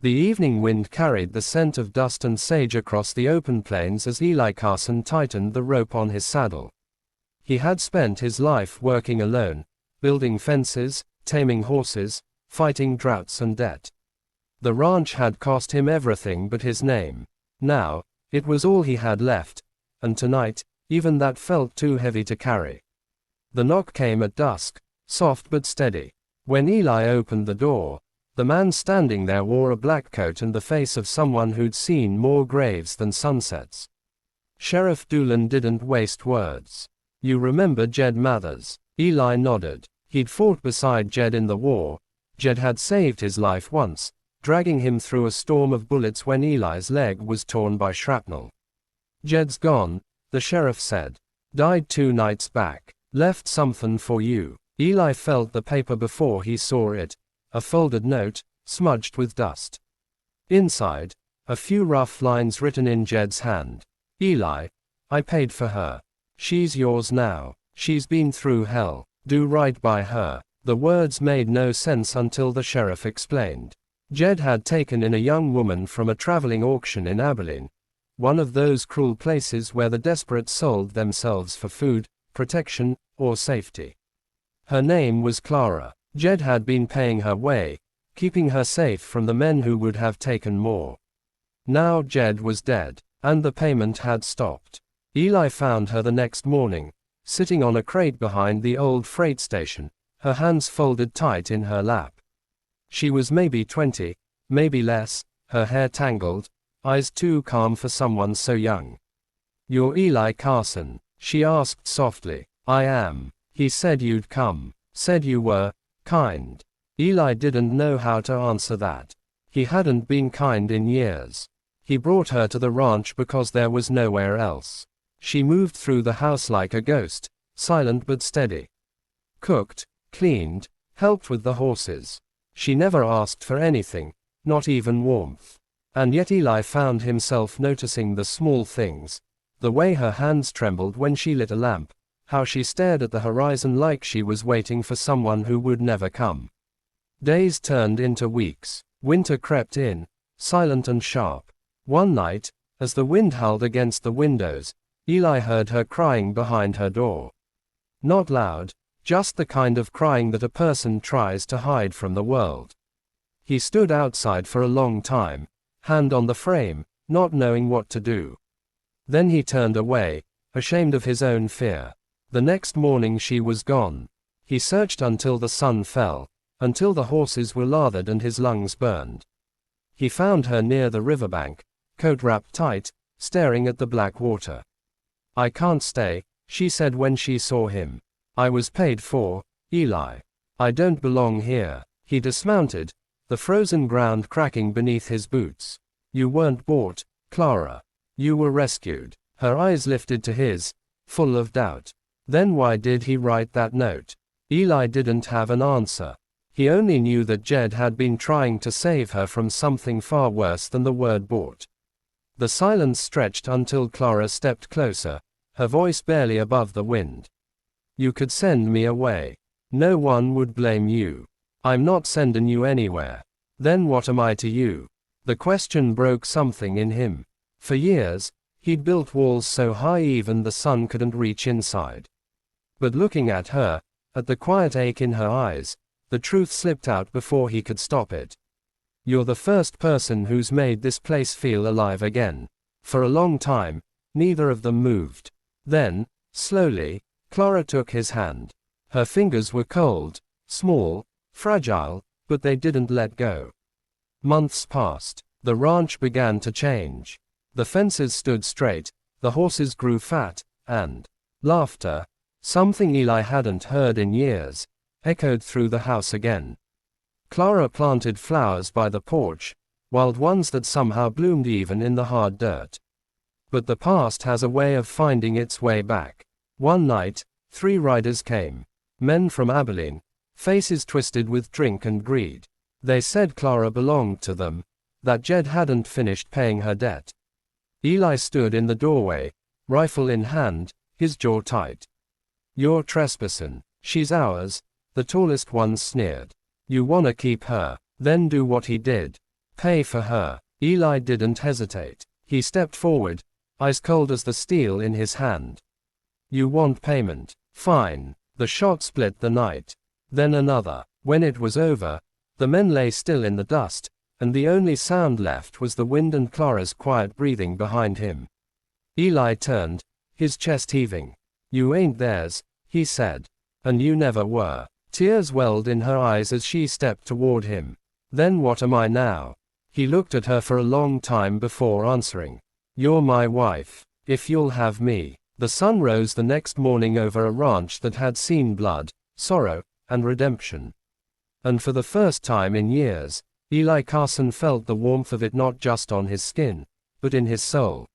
The evening wind carried the scent of dust and sage across the open plains as Eli Carson tightened the rope on his saddle. He had spent his life working alone, building fences, taming horses, fighting droughts and debt. The ranch had cost him everything but his name. Now, it was all he had left, and tonight, even that felt too heavy to carry. The knock came at dusk, soft but steady. When Eli opened the door, the man standing there wore a black coat and the face of someone who'd seen more graves than sunsets. Sheriff Doolan didn't waste words. "You remember Jed Mathers?" Eli nodded. He'd fought beside Jed in the war. Jed had saved his life once, dragging him through a storm of bullets when Eli's leg was torn by shrapnel. "Jed's gone," the sheriff said. "Died 2 nights back. Left something for you." Eli felt the paper before he saw it, a folded note, smudged with dust. Inside, a few rough lines written in Jed's hand. "Eli, I paid for her. She's yours now. She's been through hell. Do right by her." The words made no sense until the sheriff explained. Jed had taken in a young woman from a traveling auction in Abilene, one of those cruel places where the desperate sold themselves for food, protection, or safety. Her name was Clara. Jed had been paying her way, keeping her safe from the men who would have taken more. Now Jed was dead, and the payment had stopped. Eli found her the next morning, sitting on a crate behind the old freight station, her hands folded tight in her lap. She was maybe 20, maybe less, her hair tangled, eyes too calm for someone so young. "You're Eli Carson?" she asked softly. "I am." "He said you'd come. Said you were kind." Eli didn't know how to answer that. He hadn't been kind in years. He brought her to the ranch because there was nowhere else. She moved through the house like a ghost, silent but steady. Cooked, cleaned, helped with the horses. She never asked for anything, not even warmth. And yet Eli found himself noticing the small things, the way her hands trembled when she lit a lamp, how she stared at the horizon like she was waiting for someone who would never come. Days turned into weeks. Winter crept in, silent and sharp. One night, as the wind howled against the windows, Eli heard her crying behind her door. Not loud, just the kind of crying that a person tries to hide from the world. He stood outside for a long time, hand on the frame, not knowing what to do. Then he turned away, ashamed of his own fear. The next morning she was gone. He searched until the sun fell, until the horses were lathered and his lungs burned. He found her near the riverbank, coat wrapped tight, staring at the black water. "I can't stay," she said when she saw him. "I was paid for, Eli. I don't belong here." He dismounted, the frozen ground cracking beneath his boots. "You weren't bought, Clara. You were rescued." Her eyes lifted to his, full of doubt. Then why did he write that note? Eli didn't have an answer. He only knew that Jed had been trying to save her from something far worse than the word bought. The silence stretched until Clara stepped closer, her voice barely above the wind. "You could send me away. No one would blame you. I'm not sending you anywhere. Then what am I to you?" The question broke something in him. For years, he'd built walls so high even the sun couldn't reach inside. But looking at her, at the quiet ache in her eyes, the truth slipped out before he could stop it. "You're the first person who's made this place feel alive again." For a long time, neither of them moved. Then, slowly, Clara took his hand. Her fingers were cold, small, fragile, but they didn't let go. Months passed. The ranch began to change. The fences stood straight, the horses grew fat, and laughter, something Eli hadn't heard in years, echoed through the house again. Clara planted flowers by the porch, wild ones that somehow bloomed even in the hard dirt. But the past has a way of finding its way back. One night, 3 riders came. Men from Abilene, faces twisted with drink and greed. They said Clara belonged to them, that Jed hadn't finished paying her debt. Eli stood in the doorway, rifle in hand, his jaw tight. "You're trespassing. She's ours," the tallest one sneered. "You wanna keep her, then do what he did. Pay for her. Eli didn't hesitate. He stepped forward, ice cold as the steel in his hand. You want payment? Fine. The shot split the night. Then another. When it was over, the men lay still in the dust, and the only sound left was the wind and Clara's quiet breathing behind him. Eli turned, his chest heaving. You ain't theirs, he said. And you never were. Tears welled in her eyes as she stepped toward him. Then what am I now? He looked at her for a long time before answering. You're my wife, if you'll have me. The sun rose the next morning over a ranch that had seen blood, sorrow, and redemption. And for the first time in years, Eli Carson felt the warmth of it not just on his skin, but in his soul.